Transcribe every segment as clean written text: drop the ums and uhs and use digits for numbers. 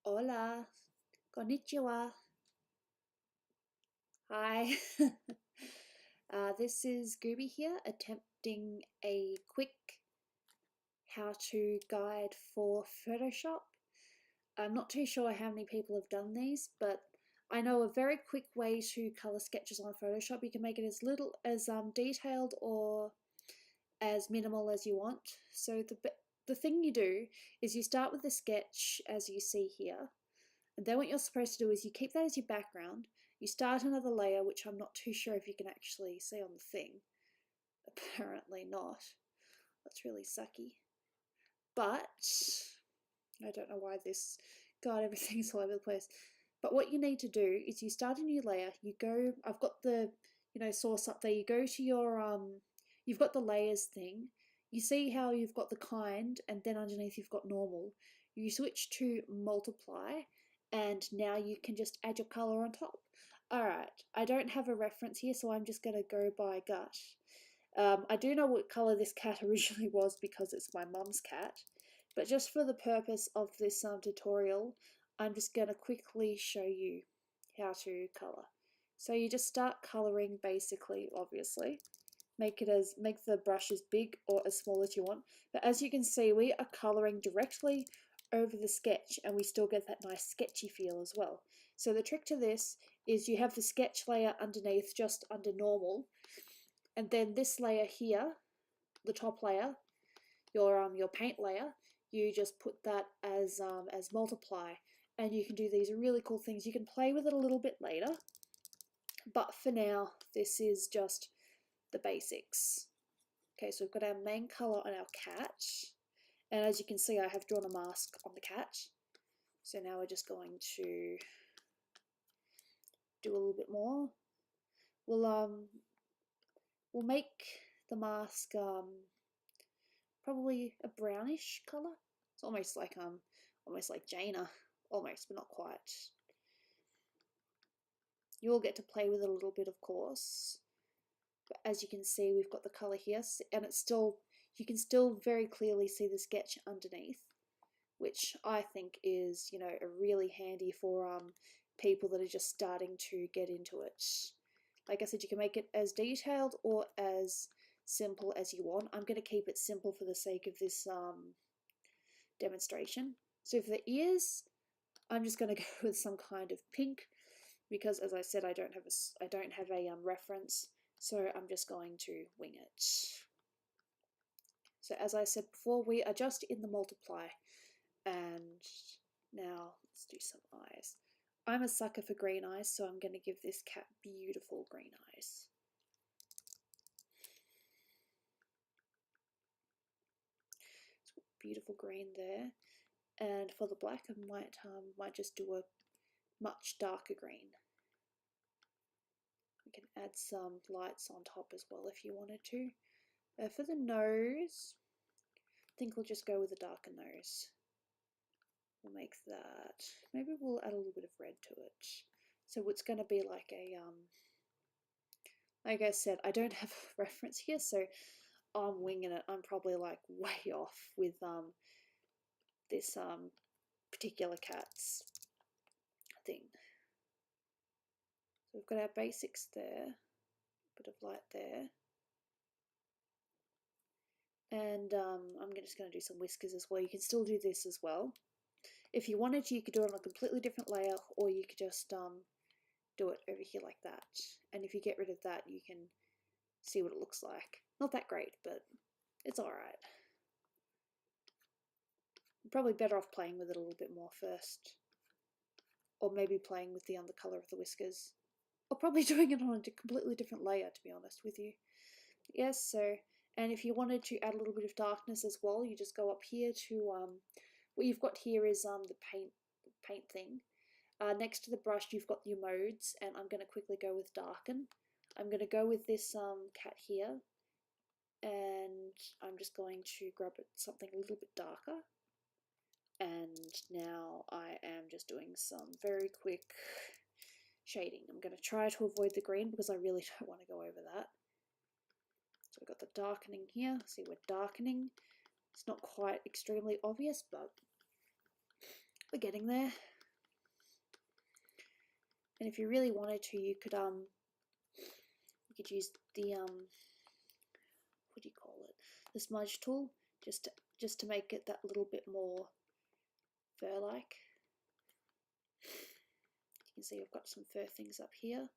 Hola, konnichiwa. Hi. This is Gooby here, attempting a quick how-to guide for Photoshop. I'm not too sure how many people have done these, but I know a very quick way to color sketches on Photoshop. You can make it as little as detailed or as minimal as you want. So the thing you do is you start with the sketch as you see here. And then what you're supposed to do is you keep that as your background. You start another layer, which I'm not too sure if you can actually see on the thing. Apparently not. That's really sucky. But I don't know why this, God, everything's all over the place. But what you need to do is you start a new layer. You go, I've got the, source up there. You go to your, you've got the layers thing. You see how you've got the kind, and then underneath you've got normal. You switch to multiply, and now you can just add your color on top. Alright, I don't have a reference here, so I'm just going to go by gut. I do know what color this cat originally was because it's my mum's cat, but just for the purpose of this tutorial, I'm just going to quickly show you how to color. So you just start coloring basically, obviously. Make the brush as big or as small as you want. But as you can see, we are coloring directly over the sketch and we still get that nice sketchy feel as well. So the trick to this is you have the sketch layer underneath, just under normal, and then this layer here, the top layer, your paint layer, you just put that as multiply, and you can do these really cool things. You can play with it a little bit later, but for now this is just the basics. Okay, so we've got our main color on our cat, and as you can see I have drawn a mask on the cat. So now we're just going to do a little bit more. We'll make the mask probably a brownish color. It's almost like Jaina, almost, but not quite. You will get to play with it a little bit, of course. But as you can see, we've got the color here, and you can still very clearly see the sketch underneath, which I think is, a really handy for people that are just starting to get into it. Like I said, you can make it as detailed or as simple as you want. I'm going to keep it simple for the sake of this demonstration. So for the ears, I'm just going to go with some kind of pink because, as I said, I don't have a reference, so I'm just going to wing it. So as I said before, we are just in the multiply, and now let's do some eyes. I'm a sucker for green eyes, so I'm going to give this cat beautiful green eyes. So beautiful green there, and for the black, I might just do a much darker green. We can add some lights on top as well if you wanted to. For the nose, I think we'll just go with a darker nose. We'll make that, maybe we'll add a little bit of red to it. So it's going to be like a, like I said, I don't have a reference here, so I'm winging it. I'm probably like way off with this particular cat's thing. So we've got our basics there, bit of light there. And I'm just going to do some whiskers as well. You can still do this as well. If you wanted to, you could do it on a completely different layer, or you could just do it over here like that. And if you get rid of that, you can see what it looks like. Not that great, but it's alright. Probably better off playing with it a little bit more first. Or maybe playing with the undercolor of the whiskers. Or probably doing it on a completely different layer, to be honest with you. Yes, so, and if you wanted to add a little bit of darkness as well, you just go up here to, what you've got here is the paint thing. Next to the brush you've got your modes, and I'm going to quickly go with darken. I'm going to go with this cat here, and I'm just going to grab it something a little bit darker. And now I am just doing some very quick shading. I'm going to try to avoid the green because I really don't want to go over that. So we've got the darkening here. See, we're darkening. It's not quite extremely obvious, but we're getting there. And if you really wanted to, you could use the what do you call it? The smudge tool, just to make it that little bit more fur-like. You can see I've got some fur things up here.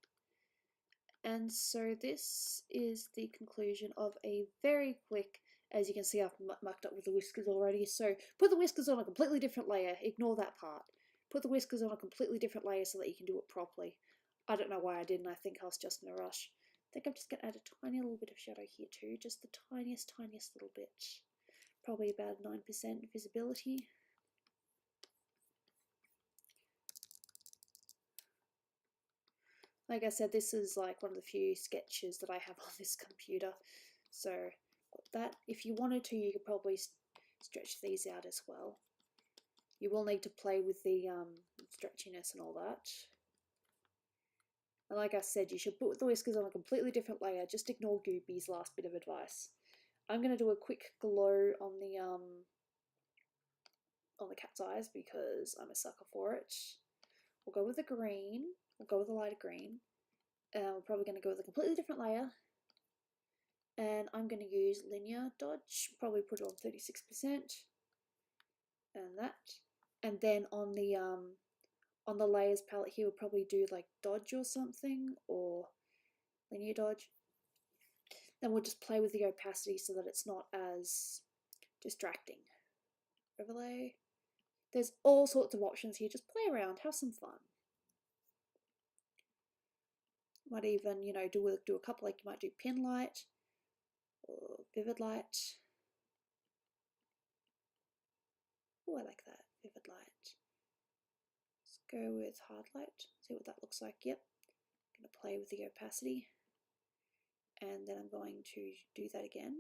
And so this is the conclusion of a very quick, as you can see I've mucked up with the whiskers already, so put the whiskers on a completely different layer, ignore that part. Put the whiskers on a completely different layer so that you can do it properly. I don't know why I didn't, I think I was just in a rush. I think I'm just going to add a tiny little bit of shadow here too, just the tiniest little bit. Probably about 9% visibility. Like I said, this is like one of the few sketches that I have on this computer. So that, if you wanted to, you could probably stretch these out as well. You will need to play with the stretchiness and all that. And like I said, you should put the whiskers on a completely different layer. Just ignore Gooby's last bit of advice. I'm going to do a quick glow on the cat's eyes because I'm a sucker for it. We'll go with the green. We'll go with a lighter green. We're probably going to go with a completely different layer. And I'm going to use linear dodge. Probably put it on 36%. And that. And then on the layers palette here, we'll probably do like dodge or something, or linear dodge. Then we'll just play with the opacity so that it's not as distracting. Overlay. There's all sorts of options here. Just play around, have some fun. Might even, you know, do a couple, like you might do pin light or vivid light. Oh, I like that, vivid light. Let's go with hard light, see what that looks like. Yep, I'm going to play with the opacity. And then I'm going to do that again.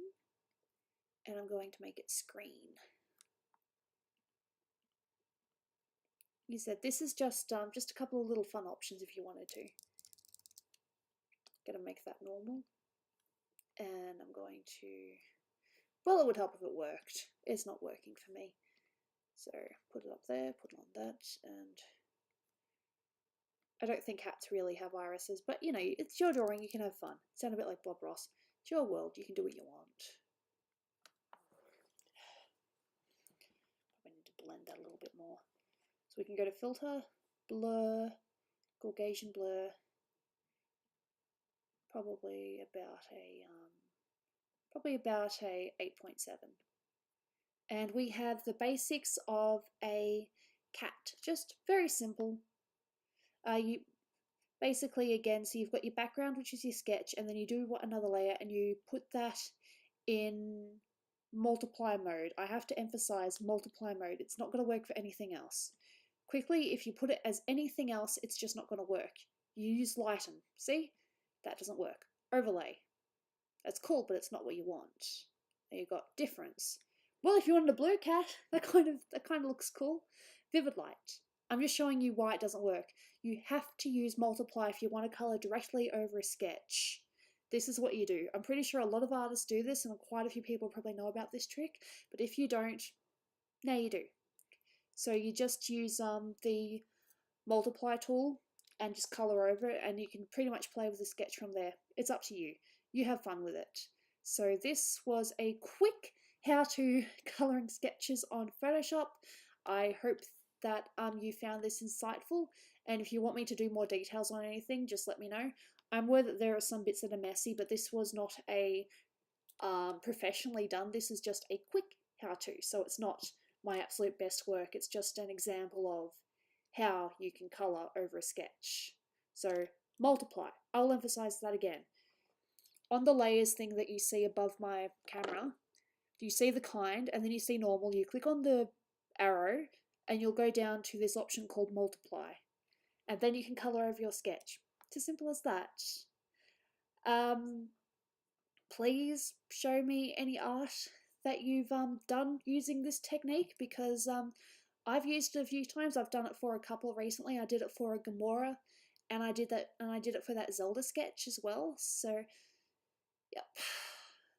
And I'm going to make it screen. You said this is just a couple of little fun options if you wanted to. Gonna make that normal. And I'm going to, well, it would help if it worked. It's not working for me. So put it up there, put it on that, and I don't think cats really have irises, but you know, it's your drawing, you can have fun. Sound a bit like Bob Ross. It's your world, you can do what you want. Probably need to blend that a little bit more. So we can go to filter, blur, Gaussian blur, probably about a 8.7. And we have the basics of a cat, just very simple. You basically, again, so you've got your background, which is your sketch, and then you do another layer and you put that in multiply mode. I have to emphasize multiply mode. It's not going to work for anything else. Quickly, if you put it as anything else, it's just not going to work. You use lighten. See? That doesn't work. Overlay. That's cool, but it's not what you want. Now you've got difference. Well, if you wanted a blue cat, that kind of looks cool. Vivid light. I'm just showing you why it doesn't work. You have to use multiply if you want to color directly over a sketch. This is what you do. I'm pretty sure a lot of artists do this, and quite a few people probably know about this trick, but if you don't, now you do. So you just use the multiply tool and just color over it, and you can pretty much play with the sketch from there. It's up to you. You have fun with it. So this was a quick how-to coloring sketches on Photoshop. I hope that you found this insightful, and if you want me to do more details on anything, just let me know. I'm aware that there are some bits that are messy, but this was not a professionally done. This is just a quick how-to, so it's not my absolute best work. It's just an example of how you can color over a sketch. So multiply. I'll emphasize that again. On the layers thing that you see above my camera, you see the kind, and then you see normal. You click on the arrow, and you'll go down to this option called multiply. And then you can color over your sketch. It's as simple as that. Please show me any art that you've done using this technique, because I've used it a few times. I've done it for a couple recently. I did it for a Gamora, and I did it for that Zelda sketch as well. So, yep.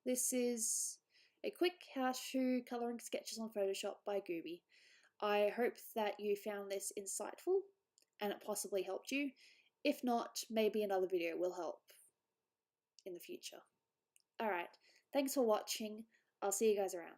This is a quick how-to coloring sketches on Photoshop by Gooby. I hope that you found this insightful and it possibly helped you. If not, maybe another video will help in the future. Alright, thanks for watching. I'll see you guys around.